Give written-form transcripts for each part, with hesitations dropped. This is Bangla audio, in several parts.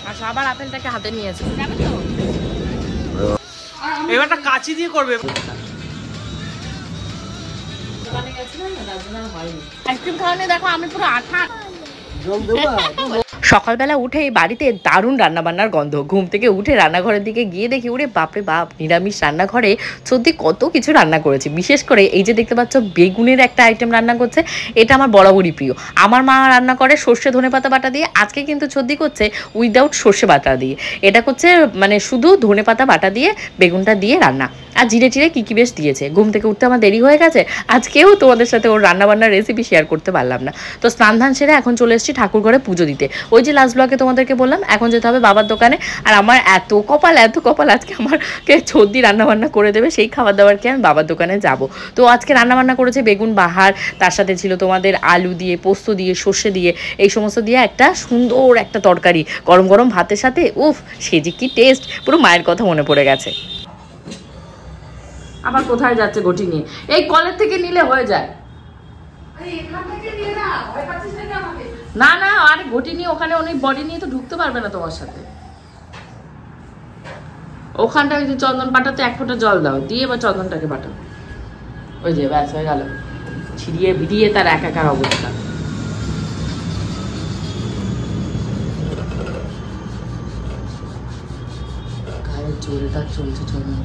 আচ্ছা আবার আপেলটাকে হাতে নিয়েছে। এবারটা কাচি দিয়ে করবে। আইসক্রিম খাওয়ানো দেখো আমি পুরো আঠা। সকালবেলা উঠেই বাড়িতে দারুণ রান্নাবান্নার গন্ধ। ঘুম থেকে উঠে রান্নাঘরের দিকে গিয়ে দেখি ওরে বাপরে বাপ, নিরামিষ রান্নাঘরে সত্যি কত কিছু রান্না করেছে। বিশেষ করে এই যে দেখতে পাচ্ছ বেগুনের একটা আইটেম রান্না করছে, এটা আমার বরাবরই প্রিয়। আমার মা রান্না করে সর্ষে ধনেপাতা বাটা দিয়ে, আজকে কিন্তু সত্যি করছে উইদাউট সর্ষে বাটা দিয়ে। এটা করছে মানে শুধু ধনেপাতা বাটা দিয়ে বেগুনটা দিয়ে রান্না, আর জিরে টিরে কী কী বেশ দিয়েছে। ঘুম থেকে উঠতে আমার দেরি হয়ে গেছে, আজকেও তোমাদের সাথে ওর রান্নাবান্নার রেসিপি শেয়ার করতে পারলাম না। তো স্নান ধান সেরে এখন চলে এসেছি ঠাকুর ঘরে পুজো দিতে। ওই যে লাস্ট ব্লগে তোমাদেরকে বললাম এখন যেতে হবে বাবার দোকানে। আর আমার এত কপাল আজকে আমাকে সর্দি রান্নাবান্না করে দেবে, সেই খাবার দাবার খেয়ে আমি বাবার দোকানে যাব। তো আজকে রান্নাবান্না করেছে বেগুন বাহার, তার সাথে ছিল তোমাদের আলু দিয়ে, পোস্ত দিয়ে, সর্ষে দিয়ে, এই সমস্ত দিয়ে একটা সুন্দর একটা তরকারি গরম গরম ভাতের সাথে। উফ, সে যে কি টেস্ট, পুরো মায়ের কথা মনে পড়ে গেছে। আবার কোথায় যাচ্ছে ঘটি নিয়ে? এই কলের থেকে নিলে হয়ে যায়। না না, আরে ঘটি নিয়ে ওখানে অনেক বডি নিয়ে তো ঢুকতে পারবে না তোমার সাথে। ওখানটা ওই যে চন্দন পাটাতে 1 ফোঁটা জল দাও, দিয়ে এবার চন্দনটাকে পাঠাও। ওই যে ব্যাস হয়ে গেল, ছিড়িয়ে ভিড়িয়ে তার একাকার অবস্থা। গায়ের জোরে তার চলছে চন্দন।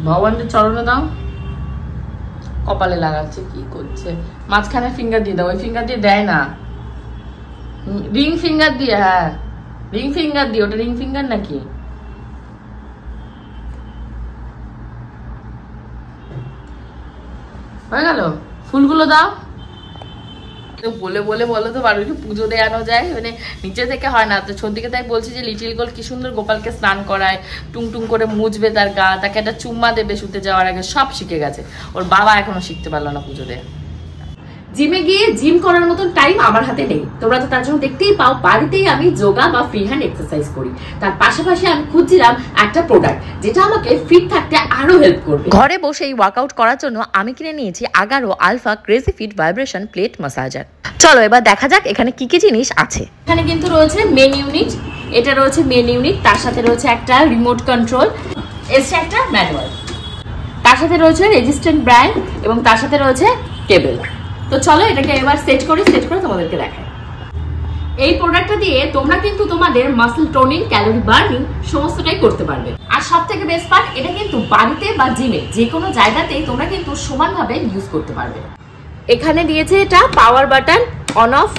ভগবানের চরণে দাও, কপালে লাগাচ্ছে। কি করছে? মাঝখানে ফিঙ্গার দিয়ে দাও, ওই ফিঙ্গার দিয়ে দেয় না, রিং ফিঙ্গার দিয়ে। হ্যাঁ রিং ফিঙ্গার দিয়ে, ওটা রিং ফিঙ্গার নাকি? হয়ে গেল, ফুলগুলো দাও। বলে বলে বলো তো বাড়ি পুজো দেওয়ানো যায়, মানে নিচে থেকে হয় না। তো সন্ধিকে তাই বলছি যে লিটিল গোল কি সুন্দর গোপালকে স্নান করায়, টুং করে মুছবে তার গা, তাকে একটা চুম্মা দেবে শুতে যাওয়ার আগে, সব শিখে গেছে। ওর বাবা এখনো শিখতে পারলো না পুজো দেয়া। জিমে গিয়ে জিম করার মতন টাইম আমার হাতে নেই, তোমরা তো তার জন্য দেখতেই পাও বাড়িতেই আমি যোগা বা ফ্রি হ্যান্ড এক্সারসাইজ করি। তার পাশাপাশি আমি খুঁজছিলাম একটা প্রোডাক্ট যেটা আমাকে ফিট থাকতে আরো হেল্প করবে। ঘরে বসেই ওয়ার্কআউট করার জন্য আমি কিনে নিয়েছি Agaro alpha crazy fit vibration plate massager. চলো এবার দেখা যাক এখানে কি কি জিনিস আছে। এখানে কিন্তু রয়েছে মেন ইউনিট, এটা রয়েছে মেন ইউনিট, তার সাথে রয়েছে একটা রিমোট কন্ট্রোল, এসে একটা ম্যানুয়াল, তার সাথে রয়েছে রেজিস্ট্যান্ট ব্র্যান্ড এবং তার সাথে রয়েছে কেবল। তো চলো এটাকে এবার সেট করে তোমাদেরকে দেখাই। এই প্রোডাক্টটা দিয়ে তোমরা কিন্তু তোমাদের মাসল টোনিং, ক্যালোরি বার্নিং সমস্তটাই করতে পারবে। আর সব থেকে বেস্ট পার্ট, এটা কিন্তু বাড়িতে বা জিমে যে কোনো জায়গাতেই তোমরা কিন্তু সমানভাবে ইউজ করতে পারবে। এখানে দিয়েছে এটা পাওয়ার বাটন অন অফ,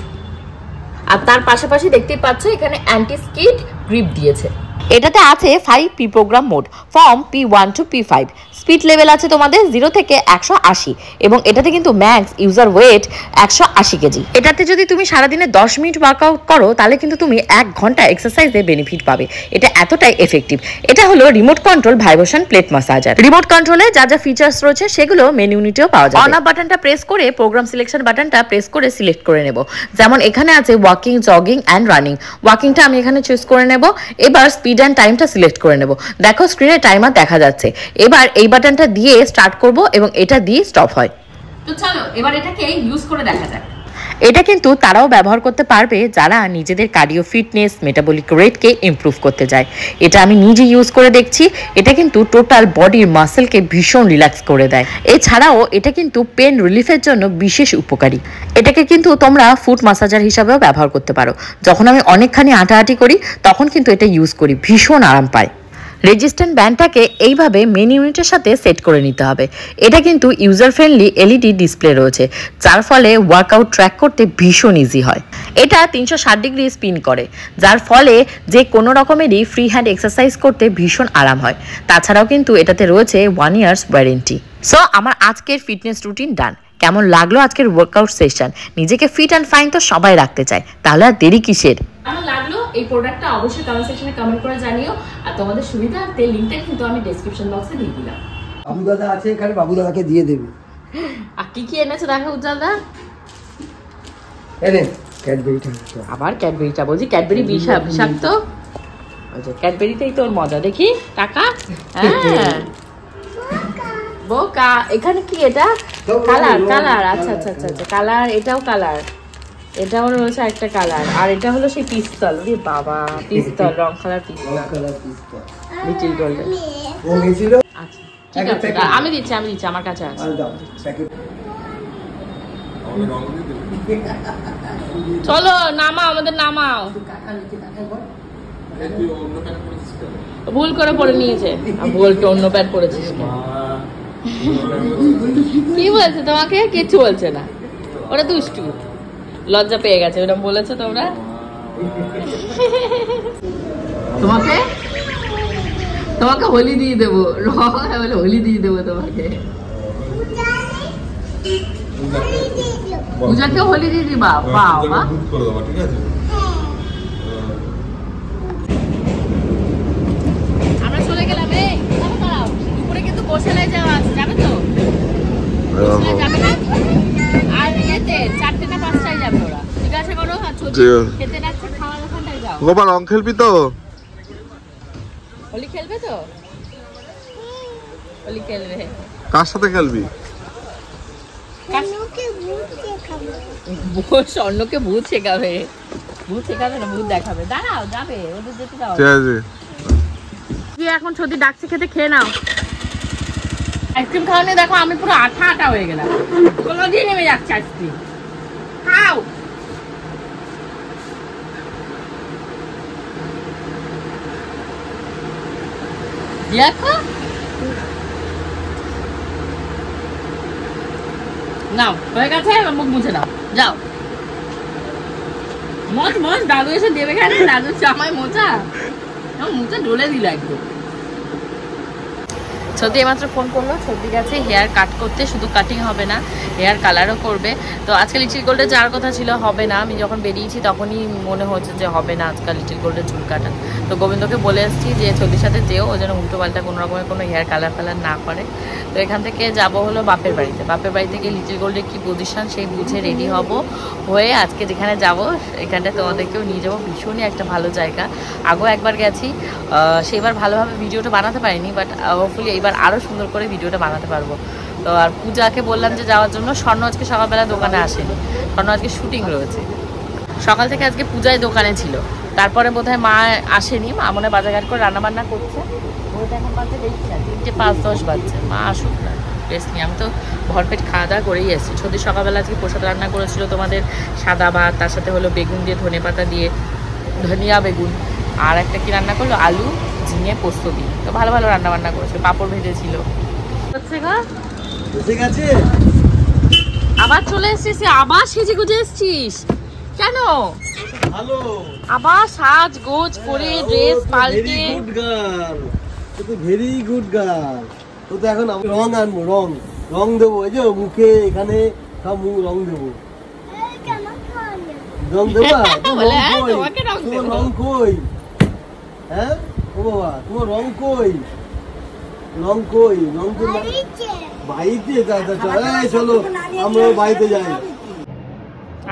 আর তার পাশাপাশি দেখতেই পাচ্ছ এখানে অ্যান্টি স্কিড গ্রিপ দিয়েছে। এটাতে আছে 5 P program mode, from P1 to P5, speed level আছে তোমাদের 0 থেকে 180, এবং এটাতে কিন্তু ম্যাক্স ইউজার ওয়েট 180 কেজি। এটাতে যদি তুমি সারাদিনে 10 মিনিট ওয়ার্কআউট করো তাহলে কিন্তু তুমি 1 ঘন্টা এক্সারসাইজে বেনিফিট পাবে। এটা এতটাই এফেক্টিভ। এটা হলো remote control vibration plate massager. Remote কন্ট্রোলে যা যা ফিচার্স রয়েছে সেগুলো মেন ইউনিটেও পাওয়া যায়। অন অফ বাটনটা প্রেস করে প্রোগ্রাম সিলেকশন বাটনটা প্রেস করে সিলেক্ট করে নেব। যেমন এখানে আছে ওয়াকিং, জগিং অ্যান্ড রানিং। ওয়াকিংটা আমি এখানে চুজ করে নেব। এবার স্পিড অ্যান্ড টাইমটা সিলেক্ট করে নেব। দেখো স্ক্রিনে টাইমার দেখা যাচ্ছে। এবার এই বাটনটা দিয়ে স্টার্ট করব এবং এটা দিয়ে স্টপ হয়। তো চলো এবার এটাকে ইউজ করে দেখা যাক। এটা কিন্তু তারাও ব্যবহার করতে পারবে যারা নিজেদের কার্ডিও ফিটনেস, মেটাবলিক রেটকে ইমপ্রুভ করতে চায়। এটা আমি নিজে ইউজ করে দেখছি। এটা কিন্তু টোটাল বডির মাসেলকে ভীষণ রিল্যাক্স করে দেয়। এছাড়াও এটা কিন্তু পেন রিলিফের জন্য বিশেষ উপকারী। এটাকে কিন্তু তোমরা ফুট ম্যাসাজার হিসাবেও ব্যবহার করতে পারো। যখন আমি অনেকখানি হাঁটাহাঁটি করি তখন কিন্তু এটা ইউজ করি, ভীষণ আরাম পায়। রেজিস্ট্যান্ট ব্যান্ডটাকে এইভাবে মেন ইউনিটের সাথে সেট করে নিতে হবে। এটা কিন্তু ইউজার ফ্রেন্ডলি এলইডি ডিসপ্লে রয়েছে, যার ফলে ওয়ার্কআউট ট্র্যাক করতে ভীষণ ইজি হয়। এটা 360 ডিগ্রি স্পিন করে, যার ফলে যে কোনো রকমেরই ফ্রি হ্যান্ড এক্সারসাইজ করতে ভীষণ আরাম হয়। তাছাড়াও কিন্তু এটাতে রয়েছে 1 ইয়ার্স ওয়ারেন্টি। সো আমার আজকের ফিটনেস রুটিন ডান। কেমন লাগলো আজকের ওয়ার্কআউট সেশন? নিজেকে ফিট অ্যান্ড ফাইন তো সবাই রাখতে চায়, তাহলে আর দেরি কিসের? কেমন লাগলো এই প্রোডাক্টটা অবশ্যই কমেন্ট সেকশনে কমেন্ট করে জানিও। আর তোমাদের সুবিধার্থে লিংকটা কিন্তু আমি ডেসক্রিপশন বক্সে দিয়ে দিলাম। বাবু দাদা আছে এখানে, বাবু দাদাকে দিয়ে দেবে। আর কি কি এনেছো দেখো উজ্জ্বল দা। এনে ক্যাডবেরিটা, আবার ক্যাডবেরিটা বলছি, ক্যাডবেরি বিষাক্ত। ওই যে ক্যাডবেরিতেই তোর মজা দেখি টাকা। হ্যাঁ বোকা। এখানে কি এটা কালার কালার, আচ্ছা আচ্ছা আচ্ছা আচ্ছা, কালার, এটাও কালার, এটাও রয়েছে একটা কালার, আর এটা হলো সেই পিস্তল। ওরে বাবা, পিস্তল, রং কালার পিস্তল, লিটিল গোল্ডেন। ও গেছিল। আচ্ছা ঠিক আছে, আমি দিচ্ছি আমার কাছে আছে। চলো নামাও, আমাদের নামাও। ভুল করে পরে নিয়েছে, বলতো অন্য প্যান্ট পরেছিস কেন? কি বলছে তোমাকে? কিছু বলছে না, ওরা দুষ্টু, লজ্জা পেয়ে গেছে, ওরকম বলেছো তোমরা। তোমাকে তোমাকে হোলি দিয়ে দেবো, বলে হোলি দিয়ে দেবো তোমাকে। পূজাকে হোলি দিয়ে দিবা? বাবা, আমরা চলে গেলাম। এই দাঁড়াও, উপরে কিন্তু গোশালায় যাওয়া আছে, যাবে তো? গোশালায় যাবে না? আর ইয়েতে 4টে না 5টায় যাবে ওরা। জিজ্ঞাসা করো, আর খেতে যাচ্ছে, খাওয়ার ওখানটায় যাও। গোপাল রং খেলবি তো? হোলি খেলবে তো? হোলি খেলবে। কার সাথে খেলবি? স্বর্ণকে ভূত শেখাবে, ভূত শেখাবে না, ভূত দেখাবে। দাঁড়াও, যাবে, ওদের যেতে দাও। ঠিক আছে, এখন সত্যি ডাকছে, খেতে খেয়ে নাও। আইসক্রিম খাওয়া নিয়ে দেখো আমি পুরো আঠা আঠা হয়ে গেলাম, কোনো দিয়ে নেমে যাচ্ছে আইসক্রিম। খাও। দেখো নাও, হয়ে গেছে, মুখ মুছে নাও, যাও। মজ মজ, দাদু এসে দেবে কেন? দাদু জামাই মোচা, মুখে ঢলে দিল একদম। সত্যি এইমাত্র ফোন করলো, সত্যি গেছে হেয়ার কাট করতে, শুধু কাটিং হবে না, হেয়ার কালারও করবে। তো আজকে লিটিল গোল্ডে যাওয়ার কথা ছিল, হবে না। আমি যখন বেরিয়েছি তখনই মনে হচ্ছে যে হবে না আজকাল লিটিল গোল্ডের চুল কাটা। তো গোবিন্দকে বলে এসেছি যে সত্যির সাথে যেও, ও যেন উল্টো পাল্টা কোনো রকমের কোনো হেয়ার কালার না করে। তো এখান থেকে যাব হলো বাপের বাড়িতে। বাপের বাড়ি থেকে লিটিল গোল্ডের কী পজিশন সেই বুঝে রেডি হব, হয়ে আজকে যেখানে যাব এখানটা তোমাদেরকেও নিয়ে যাবো। ভীষণই একটা ভালো জায়গা, আগেও একবার গেছি, সেবার ভালোভাবে ভিডিওটা বানাতে পারিনি, বাট হোপফুলি এইবার আরও সুন্দর করে ভিডিওটা বানাতে পারবো। তো আর পূজাকে বললাম যে যাওয়ার জন্য। স্বর্ণ আজকে সকালবেলা দোকানে আসেনি, স্বর্ণ আজকে শুটিং রয়েছে, সকাল থেকে আজকে পূজায় দোকানে ছিল। তারপরে বোধহয় মা আসেনি, মা মনে বাজারঘাট করে রান্নাবান্না করছে। ওইটা এখন বাজে দেখছি না, 3টে 5-10 বাজছে, মা আসুক না, রেস্ট নিয়ে। আমি তো ভরপেট খাওয়া দাওয়া করেই এসেছি। সত্যি সকালবেলা আজকে প্রসাদ রান্না করেছিল তোমাদের, সাদা ভাত, তার সাথে হলো বেগুন দিয়ে, ধনে পাতা দিয়ে, ধনিয়া বেগুন, আর একটা কি রান্না করলো, আলু ঝিঙে পোস্ত দিয়ে। তো ভালো ভালো রান্না বান্না করেছিল, পাঁপড় ভেজেছিল। ঠিক আছে, আবার চলে এসেছিস, আবার সেজে গুজে এসেছিস কেন? ভালো, আবার সাজ গোজ করে ড্রেস পাল্টে। গুড গার্ল, তো ভেরি গুড গার্ল। তো এখন আমি রং আনবো, রং দেবো, এই যে মুখে এখানে সব মুখ রং দেবো। রং দেবা? বলে হ্যাঁ, তোমাকে রং দেবো। তোমার রং কই? হ্যাঁ ও বাবা, তোমার রং কই? রং কই? রং তো বাড়িতে। চলো আমরা বাড়িতে যাই।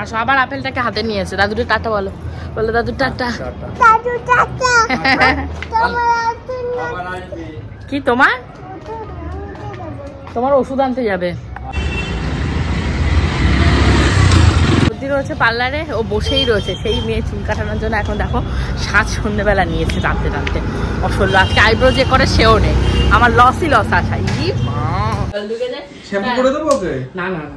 আসো, আবার আপেলটাকে হাতে নিয়েছে। দাদুকে টাটা বলো, বলো দাদু টাটা। কি তোমার? তোমার ওষুধ আনতে যাবে। রয়েছে পার্লারে, ও বসেই রয়েছে সেই মেয়ে চুল কাটানোর জন্য। এখন দেখো সাজ সন্ধ্যেবেলা নিয়েছে টানতে টানতে, অসল্য। আজকে আইব্রো যে করে সেও নেই, আমার লসই লস আসা। না না না,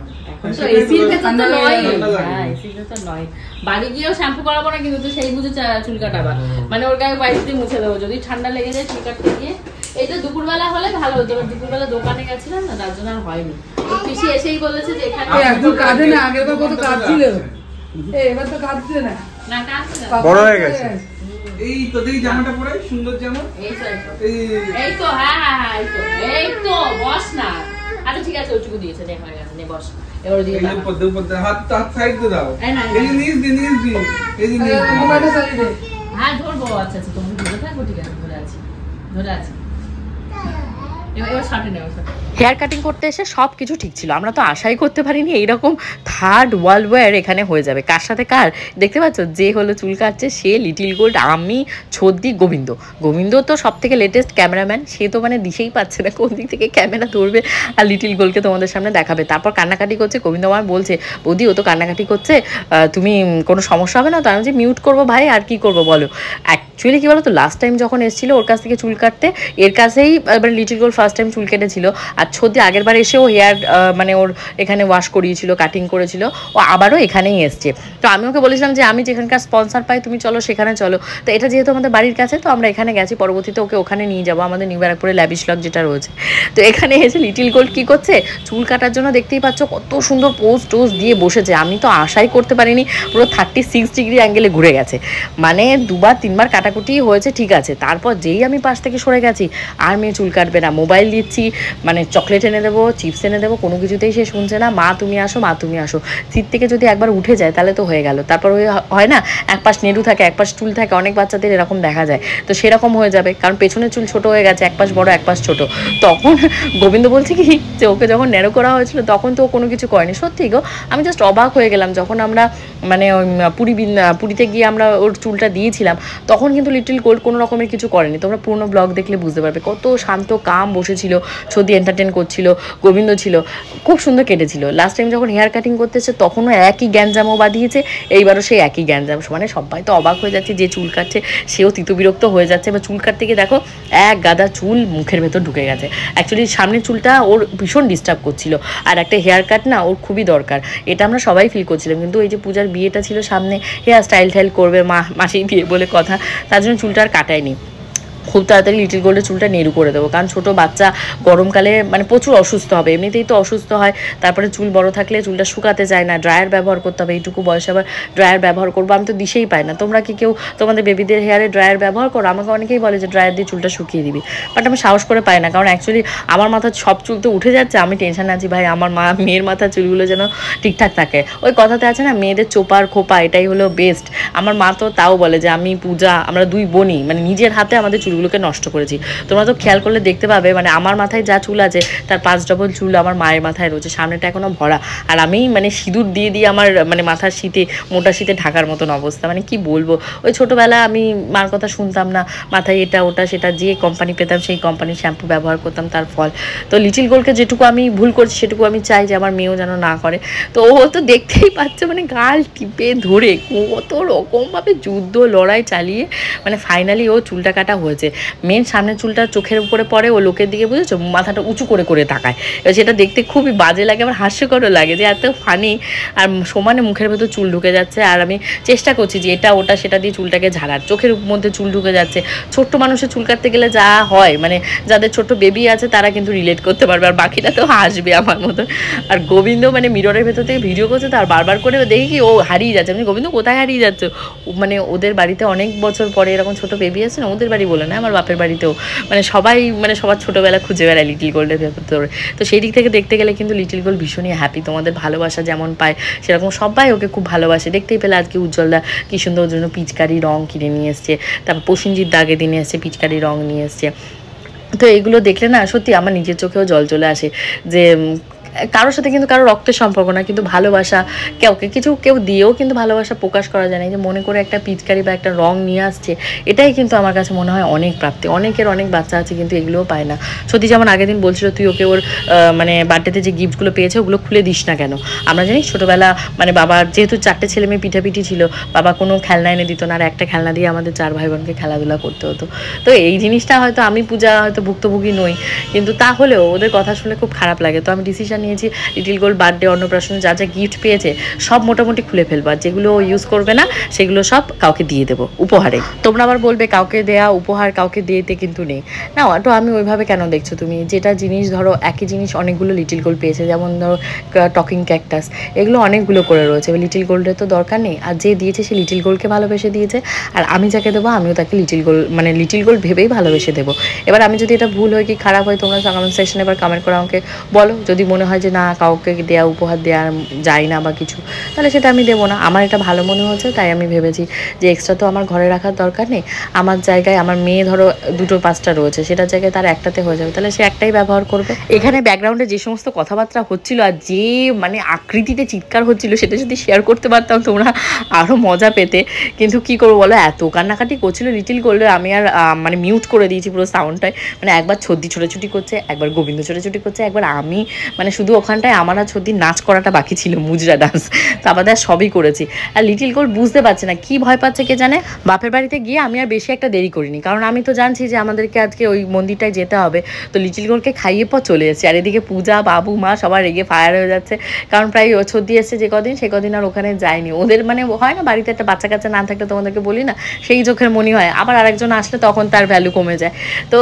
বাড়ি গিয়েও শ্যাম্পু করাবো না, কিন্তু সেই বুঝে চুল কাটাবা, মানে ওর গায়ে বাইরে দিয়ে মুছে দেবো। যদি ঠান্ডা লেগে যায় চুল কাটতে গিয়ে, এইটা দুপুরবেলা হলে ভালো হতো, দুপুরবেলা দোকানে গেছিলাম না, তার জন্য আর হয়নি। পিসি এসেই বলেছে যে এখানে কাঁদে না, আগের বার কত কাঁদছিল, এবার তো কাঁদছে না, না কাটছে না, বড় হয়ে গেছে। এই তো দেখি জামাটা পরে সুন্দর জামা। এই তো হ্যাঁ হ্যাঁ হ্যাঁ, এই তো বস না। আচ্ছা ঠিক আছে, ওইটুকু দিয়েছে, নে হয়ে গেছে, নে বস। এবার দিয়ে দাও, হাত সাইড দিয়ে দাও, এই যে নিচ দি, এই যে নিচ মোবাইলটা চালিয়ে দে। হ্যাঁ ধরবো। আচ্ছা আচ্ছা, তুমি ধরে থাকো, ঠিক আছে, ধরে আছি। এবার সাথে নেওয়া হেয়ার কাটিং করতে এসে সব কিছু ঠিক ছিল, আমরা তো আশাই করতে পারিনি এইরকম থার্ড ওয়ার্ল্ড ওয়ার এখানে হয়ে যাবে। কার সাথে কার দেখতে পাচ্ছ, যে হলো চুল কাটছে সে লিটিল গোল্ড, আমি ছদ্দি, গোবিন্দ। গোবিন্দ তো সব থেকে লেটেস্ট ক্যামেরাম্যান, সে তো মানে দিশেই পাচ্ছে না কোন দিক থেকে ক্যামেরা ধরবে আর লিটিল গোল্ডকে তোমাদের সামনে দেখাবে। তারপর কান্নাকাটি করছে, গোবিন্দ আমার বলছে বৌদি ও তো কান্নাকাটি করছে, তুমি কোনো সমস্যা হবে না তো? আমি যে মিউট করবো ভাই, আর কি করবো বলো। অ্যাকচুয়ালি কী বলো তো, লাস্ট টাইম যখন এসেছিলো ওর কাছ থেকে চুল কাটতে, এর কাছেই এবার লিটিল গোল্ড ফার্স্ট টাইম চুল কেটেছিল। আর ছদ্দি আগের বার এসেও হেয়ার মানে ওর এখানে ওয়াশ করিয়েছিল, কাটিং করেছিল, ও আবারও এখানেই এসছে। তো আমি ওকে বলেছিলাম যে আমি যেখানকার স্পন্সার পাই তুমি চলো সেখানে চলো। তো এটা যেহেতু আমাদের বাড়ির কাছে, তো আমরা এখানে গেছি, পরবর্তীতে ওকে ওখানে নিয়ে যাবো, আমাদের নিউ ব্যারাকপুরে ল্যাভিশ লক যেটা রয়েছে। তো এখানে এসে লিটিল গোল্ড কী করছে, চুল কাটার জন্য দেখতেই পাচ্ছ কত সুন্দর পোজ টোজ দিয়ে বসেছে। আমি তো আশাই করতে পারিনি, পুরো 36 ডিগ্রি অ্যাঙ্গেলে ঘুরে গেছে। মানে 2-3 বার কাটাকুটি হয়েছে ঠিক আছে, তারপর যেই আমি পাশ থেকে সরে গেছি, আর মেয়ে চুল কাটবে না, মোবাইল দিচ্ছি, মানে চকলেট এনে দেবো, চিপস এনে দেবো, কোনো কিছুতেই সে শুনছে না। মা তুমি আসো, মা তুমি আসো। সিট থেকে যদি একবার উঠে যায় তাহলে তো হয়ে গেল। তারপর ওই হয় না, এক পাশ নেড়ু থাকে এক পাশ চুল থাকে, অনেক বাচ্চাদের এরকম দেখা যায়, তো সেরকম হয়ে যাবে, কারণ পেছনের চুল ছোট হয়ে গেছে, এক পাশ বড় এক পাশ ছোট। তখন গোবিন্দ বলছে কি যে ওকে যখন ন্যারো করা হয়েছিল তখন তো ও কোনো কিছু করেনি। সত্যি গো, আমি জাস্ট অবাক হয়ে গেলাম যখন আমরা মানে পুরীতে গিয়ে আমরা ওর চুলটা দিয়েছিলাম, তখন কিন্তু লিটিল গোল্ড কোনো রকমের কিছু করেনি। তোমরা পুরনো ব্লগ দেখলে বুঝতে পারবে কত শান্ত কাম বসেছিল, ছদি এন্টারটেন করছিল, গোবিন্দ ছিল, খুব সুন্দর কেটেছিল। লাস্ট টাইম যখন হেয়ার কাটিং করতে এসে তখনও একই গ্যাঞ্জামও বাঁধিয়েছে, এইবারও সেই একই গ্যাঞ্জাম। মানে সবাই তো অবাক হয়ে যাচ্ছে, যে চুল কাটছে সেও তিতবিরক্ত হয়ে যাচ্ছে। বা চুল কাটতে গিয়ে দেখো এক গাদা চুল মুখের ভেতর ঢুকে গেছে। অ্যাকচুয়ালি সামনের চুলটা ওর ভীষণ ডিস্টার্ব করছিল, আর একটা হেয়ার কাট না ওর খুবই দরকার, এটা আমরা সবাই ফিল করছিলাম। কিন্তু এই যে পূজার বিয়েটা ছিল সামনে, হেয়ার স্টাইল টাইল করবে মাসেই বিয়ে বলে কথা, তার জন্য চুলটা আর কাটায়নি। খুব তাড়াতাড়ি লিটিল গোল্ডের চুলটা নেড়ু করে দেবো, কারণ ছোটো বাচ্চা গরমকালে মানে প্রচুর অসুস্থ হবে, এমনিতেই তো অসুস্থ হয়, তারপরে চুল বড় থাকলে চুলটা শুকাতে চায় না, ড্রায়ার ব্যবহার করতে হবে। এইটুকু বয়সে আবার ড্রায়ার ব্যবহার করবো, আমি তো দিশেই পাই না। তোমরা কি কেউ তোমাদের বেবিদের হেয়ারে ড্রায়ার ব্যবহার করো? আমাকে অনেকেই বলে যে ড্রায়ার দিয়ে চুলটা শুকিয়ে দিবি, বাট আমি সাহস করে পাই না, কারণ অ্যাকচুয়ালি আমার মাথার সব চুল তো উঠে যাচ্ছে, আমি টেনশানে আছি ভাই আমার মেয়ের মাথার চুলগুলো যেন ঠিকঠাক থাকে। ওই কথাতে আছে না, মেয়েদের চোপার খোপা এটাই হলো বেস্ট। আমার মা তো তাও বলে যে আমি পূজা আমরা দুই বোনই মানে নিজের হাতে আমাদের চুলগুলোকে নষ্ট করেছি। তোমরা তো খেয়াল করলে দেখতে পাবে, মানে আমার মাথায় যা চুল আছে তার 5 ডবল চুল আমার মায়ের মাথায় রয়েছে, সামনেটা এখনো ভরা, আর আমি মানে সিঁদুর দিয়ে দিয়ে আমার মানে মাথার শীতে মোটা শীতে ঢাকার মতন অবস্থা। মানে কি বলবো, ওই ছোটোবেলা আমি মার কথা শুনতাম না, মাথায় এটা ওটা সেটা, যে কোম্পানি পেতাম সেই কোম্পানির শ্যাম্পু ব্যবহার করতাম, তার ফল। তো লিটিল গোল্ডকে যেটুকু আমি ভুল করছি সেটুকু আমি চাই যে আমার মেয়েও যেন না করে। তো ও তো দেখতেই পাচ্ছে, মানে গাল টিপে ধরে কত রকমভাবে যুদ্ধ লড়াই চালিয়ে মানে ফাইনালি ও চুলটা কাটা হয়েছে। মেন সামনের চুলটা চোখের উপরে পড়ে, ও লোকের দিকে বুঝেছো মাথাটা উঁচু করে করে তাকায়, সেটা দেখতে খুবই বাজে লাগে, আবার হাস্যকরও লাগে যে এত ফানি, আর সমানে মুখের ভেতর চুল ঢুকে যাচ্ছে। আর আমি চেষ্টা করছি যে এটা ওটা সেটা দিয়ে চুলটাকে ঝাড়ার, চোখের মধ্যে চুল ঢুকে যাচ্ছে। ছোট্ট মানুষের চুল কাটতে গেলে যা হয়, মানে যাদের ছোট্ট বেবি আছে তারা কিন্তু রিলেট করতে পারবে, আর বাকিটা তো হাসবে আমার মতো। আর গোবিন্দ মানে মিররের ভেতর থেকে ভিডিও করছে, তার বারবার করে দেখি কি ও হারিয়ে যাচ্ছে। আমি গোবিন্দ কোথায় হারিয়ে যাচ্ছে, মানে ওদের বাড়িতে অনেক বছর পরে এরকম ছোট বেবি আছে না, ওদের বাড়ি বলে না আমার বাপের বাড়িতেও মানে সবাই মানে সবার ছোটোবেলা খুঁজে বেড়ায় লিটিল গোল্ডের ভেতরে। তো সেই দিক থেকে দেখতে গেলে কিন্তু লিটিল গোল্ড ভীষণই হ্যাপি, তোমাদের ভালোবাসা যেমন পায় সেরকম সবাই ওকে খুব ভালোবাসে। দেখতেই পেলে আজকে উজ্জ্বলদা কি সুন্দর ওর জন্য পিচকারি রং কিনে নিয়ে এসছে, তারপর প্রসেনজিৎ দাগে দিনে এসছে পিচকারি রং নিয়ে এসছে। তো এইগুলো দেখলে না সত্যি আমার নিজের চোখেও জল চলে আসে, যে কারোর সাথে কিন্তু কারো রক্তের সম্পর্ক না, কিন্তু ভালোবাসা কেউ দিয়েও কিন্তু ভালোবাসা প্রকাশ করা যায় না। যে মনে করে একটা পিচকারি বা একটা রং নিয়ে আসছে, এটাই কিন্তু আমার কাছে মনে হয় অনেক প্রাপ্তি। অনেকের অনেক বাচ্চা আছে কিন্তু এগুলোও পায় না। সত্যি যেমন আগের দিন বলছিল তুই ওকে ওর মানে বার্থডেতে যে গিফটগুলো পেয়েছে ওগুলো খুলে দিস না কেন। আমরা জানি ছোটোবেলা মানে বাবার যেহেতু 4টে ছেলে মেয়ে পিঠাপিঠি ছিল, বাবা কোনো খেলনা এনে দিত না, আর একটা খেলনা দিয়ে আমাদের 4 ভাই বোনকে খেলাধুলা করতে হতো। তো এই জিনিসটা হয়তো আমি পূজা হয়তো ভুক্তভোগী নই, কিন্তু তাহলেও ওদের কথা শুনে খুব খারাপ লাগে। তো আমি ডিসিশন নিয়েছি লিটিল গোল্ড বার্থডে অন্নপ্রাশনে যা যা গিফট পেয়েছে সব মোটামুটি খুলে ফেলবো, আর যেগুলো ইউজ করবে না সেগুলো সব কাউকে দিয়ে দেবো উপহারে। তোমরা আবার বলবে কাউকে দেয়া উপহার কাউকে দিয়েতে কিন্তু নেই না, তো আমি ওইভাবে কেন দেখছো তুমি? যেটা জিনিস ধরো একই জিনিস অনেকগুলো লিটিল গোল্ড পেয়েছে, যেমন ধরো টকিং ক্যাকটাস, এগুলো অনেকগুলো করে রয়েছে, লিটিল গোল্ডের তো দরকার নেই। আর যে দিয়েছে সে লিটিল গোল্ডকে ভালোবেসে দিয়েছে, আর আমি যাকে দেবো আমিও তাকে লিটিল গোল্ড ভেবেই ভালোবেসে দেবো। এবার আমি যদি এটা ভুল হয় কি খারাপ হয় তোমরা কমেন্ট সেকশনে এবার কমেন্ট করে আমাকে বলো, যদি মনে হয় যে না কাউকে দেওয়া উপহার দেওয়া যায় না বা কিছু, তাহলে সেটা আমি দেবো না। আমার এটা ভালো মনে হচ্ছে, তাই আমি ভেবেছি যে এক্সট্রা তো আমার ঘরে রাখার দরকার নেই, আমার জায়গায় আমার মেয়ে ধরো 2-5টা রয়েছে, সেটার জায়গায় তার একটাতে হয়ে যাবে, তাহলে সে একটাই ব্যবহার করবে। এখানে ব্যাকগ্রাউন্ডে যে সমস্ত কথাবার্তা হচ্ছিল আর যে মানে আকৃতিতে চিৎকার হচ্ছিল, সেটা যদি শেয়ার করতে পারতাম তোমরা আরও মজা পেতে। কিন্তু কি করবো বলো, এত কান্নাকাটি করছিল লিটিল গোল্ড, আমি আর মানে মিউট করে দিয়েছি পুরো সাউন্ডটাই। মানে একবার ছদ্দি ছোটাছুটি করছে, একবার গোবিন্দ ছোটাছুটি করছে, একবার আমি মানে শুধু ওখানটায় আমার আর ছদ্দির নাচ করাটা বাকি ছিল, মুজরা ডান্স, তা আমাদের সবই করেছি। আর লিটিল গোল্ড বুঝতে পারছে না কি ভয় পাচ্ছে কে জানে। বাপের বাড়িতে গিয়ে আমি আর বেশি একটা দেরি করিনি, কারণ আমি তো জানছি যে আমাদেরকে আজকে ওই মন্দিরটায় যেতে হবে। তো লিটিল গোল্ডকে খাইয়ে পর চলে এসেছি, আর এদিকে পূজা বাবু মা সবার রেগে ফায়ার হয়ে যাচ্ছে, কারণ প্রায় ছদ্দি এসছে যে কদিন, সে কদিন আর ওখানে যায়নি। ওদের মানে হয় না বাড়িতে একটা বাচ্চা কাচ্চা না থাকলে তোমাদেরকে বলি না, সেই চোখের মনি হয়, আবার আরেকজন আসলে তখন তার ভ্যালু কমে যায়। তো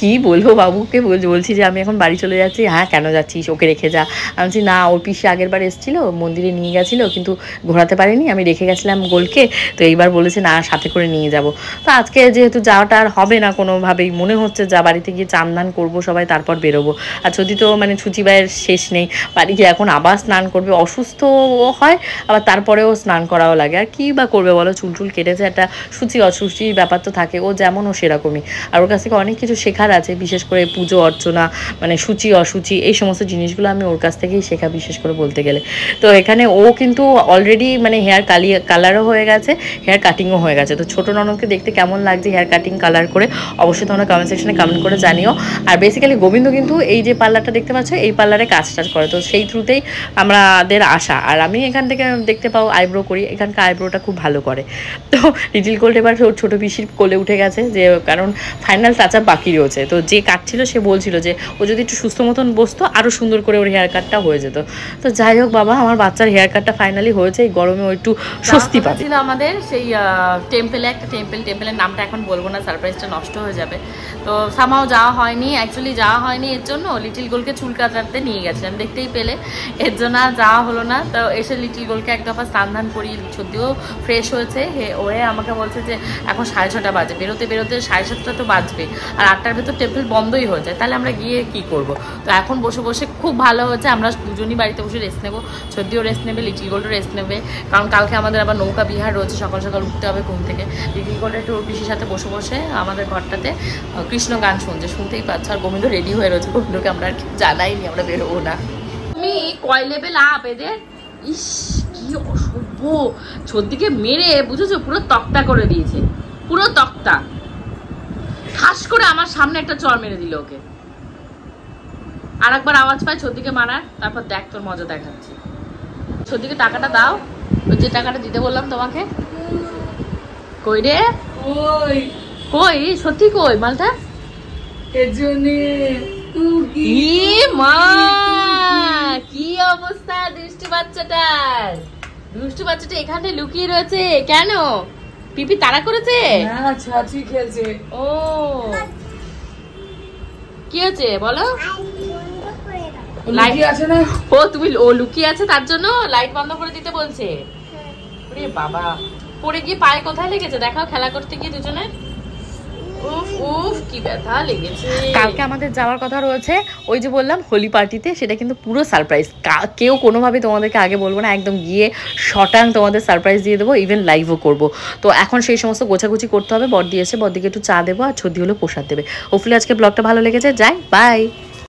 কি বলবো বাবুকে, বলছি যে আমি এখন বাড়ি চলে যাচ্ছি। হ্যাঁ কেন যাচ্ছিস, ওকে রেখে যা। আমি বলছি না, ওর পিসি আগের বার এসেছিল, মন্দিরে নিয়ে গেছিলো কিন্তু ঘোরাতে পারিনি, আমি রেখে গেছিলাম গোলকে, তো এইবার বলেছে না সাথে করে নিয়ে যাব। তো আজকে যেহেতু যাওয়াটা আর হবে না কোনোভাবেই, মনে হচ্ছে যা বাড়িতে গিয়ে চান করবো সবাই, তারপর বেরোবো। আর যদি তো মানে ছুচিবাইয়ের শেষ নেই, বাড়ি গিয়ে এখন আবার স্নান করবে, অসুস্থ হয় আবার তারপরেও স্নান করাও লাগে। আর কি বা করবে বলো, চুল কেটেছে, একটা সূচি অসুচির ব্যাপার তো থাকে, ও যেমন ও সেরকমই। আর ওর কাছ থেকে অনেক কিছু শেখার আছে, বিশেষ করে পুজো অর্চনা, মানে সূচি অসুচি এই সমস্ত জিনিসগুলো আমি ওর কাছ থেকেই শেখা, বিশেষ করে বলতে গেলে। তো এখানে ও কিন্তু অলরেডি মানে হেয়ার কালারও হয়ে গেছে, হেয়ার কাটিংও হয়ে গেছে। তো ছোটো ননদকে দেখতে কেমন লাগছে হেয়ার কাটিং কালার করে, অবশ্যই তোমরা কমেন্ট সেকশনে কমেন্ট করে জানিও। আর বেসিক্যালি গোবিন্দ কিন্তু এই যে পার্লারটা দেখতে পাচ্ছ, এই পার্লারে কাজ করে, তো সেই থ্রুতেই আমাদের আসা। আর আমি এখান থেকে দেখতে পাও আইব্রো করি, এখানকার আইব্রোটা খুব ভালো করে। তো লিটিল গোল্ড এবার ওর ছোটো পিসির কোলে উঠে গেছে, যে কারণ ফাইনাল টাচ আপ বাকি রয়েছে। তো যে কাটছিল সে বলছিল যে ও যদি একটু সুস্থ মতন বসতো আরও সুন্দর করে ওর হেয়ার কাটটা হয়ে যেত। তো যাই হোক বাবা, আমার বাচ্চার হেয়ার কাটটা ফাইনালি হয়েছে, এই গরমে ও একটু স্বস্তি পাবে। ছিল আমাদের সেই টেম্পেলে একটা টেম্পেলের নামটা এখন বলবো না, সারপ্রাইজটা নষ্ট হয়ে যাবে। তো সামাও যাওয়া হয়নি, অ্যাকচুয়ালি যাওয়া হয়নি এর জন্য লিটিল গোলকে চুল কাটাতে নিয়ে গেছিলাম, দেখতেই পেলে, এর জন্য আর যাওয়া হলো না। তো এসে লিটিল গোলকে এক দফা স্নান করিয়ে, সত্যিও ফ্রেশ হয়েছে। ওরে আমাকে বলছে যে এখন 6:30 বাজে, বেরোতে 7:30 তো বাজবে, আর 8টার ভেতর টেম্পল বন্ধই হয়ে যায়, তাহলে আমরা গিয়ে কি করব। তো এখন বসে খুব ভালো হয়েছে, আমরা দুজনই বাড়িতে বসে রেস্ট নেবো, সত্যিও রেস্ট নেবে, লিটিল গোল্ডও রেস্ট নেবে, কারণ কালকে আমাদের আবার নৌকা বিহার রয়েছে, সকাল সকাল উঠতে হবে ঘুম থেকে। লিটিল গোল্ড একটু পিসির সাথে বসে আমাদের ঘরটাতে কৃষ্ণ গান শুনতেই পাচ্ছ। আর গোবিন্দ রেডি হয়ে রয়েছে, গোবিন্দকে আমরা আর জানাইনি আমরা বেরোবো না। তুমি কয় লেভেল আপ এদের, ইস কি অসভ্য, ছদ্দিকে মেরে বুঝেছো পুরো তক্তা করে দিয়েছে, পুরো তক্তা। ঠাস করে আমার সামনে একটা চড় মেরে দিল ওকে। আর একবার আওয়াজ পায় ছদ্দিকে মারার, তারপর দেখ তোর মজা দেখাচ্ছি। ছদ্দিকে টাকাটা দাও, যে টাকাটা দিতে বললাম তোমাকে। কই রে, কই সত্যি কই মালটা? মা কি অবস্থা দুষ্টু বাচ্চাটা এখানে লুকিয়ে রয়েছে কেন? পিপি তাড়া করেছে, খেলছে। ও কি হয়েছে বলো? লাইট আছে না, ও লুকিয়ে আছে তার জন্য লাইট বন্ধ করে দিতে বলছে। ওরে বাবা, পড়ে গিয়ে পায়ে কোথায় লেগেছে দেখাও, খেলা করতে গিয়ে দুজনে। উফ কি ব্যথা লেগেছে। কালকে আমাদের যাওয়ার কথা রয়েছে, ওই যে বললাম হোলি পার্টিতে, সেটা কিন্তু পুরো সারপ্রাইজ, কেউ কোনোভাবে তোমাদেরকে আগে বলবো না, একদম গিয়ে শটাং তোমাদের সারপ্রাইজ দিয়ে দেবো, ইভেন লাইভও করবো। তো এখন সেই সমস্ত গোছাগুছি করতে হবে। বড়দি এসে বড়দিকে একটু চা দেবো, আর ছদ্দি হলো প্রসাদ দেবে। হোপফুলি আজকে ব্লগটা ভালো লেগেছে, যাই বাই।